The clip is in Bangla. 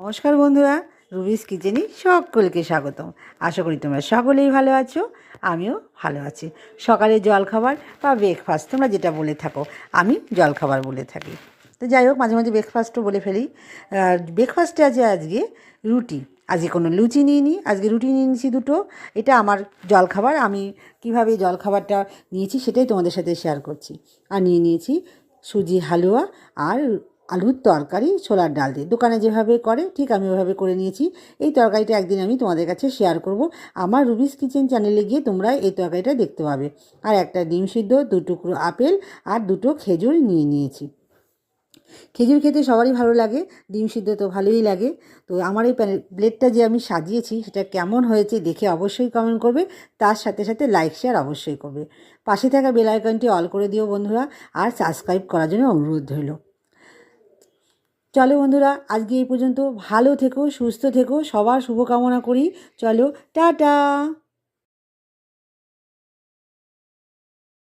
নমস্কার বন্ধুরা, রুবিস কিচেনে সকলকে স্বাগতম। আশা করি তোমরা সকলেই ভালো আছো, আমিও ভালো আছি। সকালে জলখাবার বা ব্রেকফাস্ট তোমরা যেটা বলে থাকো, আমি জলখাবার বলে থাকি। তো যাই হোক, মাঝে মাঝে ব্রেকফাস্টও বলে ফেলি। ব্রেকফাস্টে আছে আজকে রুটি। আজকে কোনো লুচি নিইনি, আজকে রুটি নিয়ে নিয়েছি দুটো। এটা আমার জলখাবার। আমি কিভাবে জলখাবারটা নিয়েছি সেটাই তোমাদের সাথে শেয়ার করছি। আর নিয়ে নিয়েছি সুজি হালুয়া আর আলুর তরকারি ছোলার ডাল দিয়ে। দোকানে যেভাবে করে ঠিক আমি ওভাবে করে নিয়েছি। এই তরকারিটা একদিন আমি তোমাদের কাছে শেয়ার করব। আমার রুবিস কিচেন চ্যানেলে গিয়ে তোমরা এই তরকারিটা দেখতে পাবে। আর একটা ডিম সিদ্ধ, 2 টুকরো আপেল আর 2টো খেজুর নিয়ে নিয়েছি। খেজুর খেতে সবারই ভালো লাগে, ডিম সিদ্ধ তো ভালোই লাগে। তো আমার এই প্লেটটা যে আমি সাজিয়েছি সেটা কেমন হয়েছে দেখে অবশ্যই কমেন্ট করবে। তার সাথে সাথে লাইক শেয়ার অবশ্যই করবে। পাশে থাকা বেল আইকনটি অল করে দিও বন্ধুরা, আর সাবস্ক্রাইব করার জন্য অনুরোধ রইল। চলো বন্ধুরা, আজকে এই পর্যন্ত। ভালো থেকো, সুস্থ থেকো, সবার শুভকামনা করি। চলো, টাটা।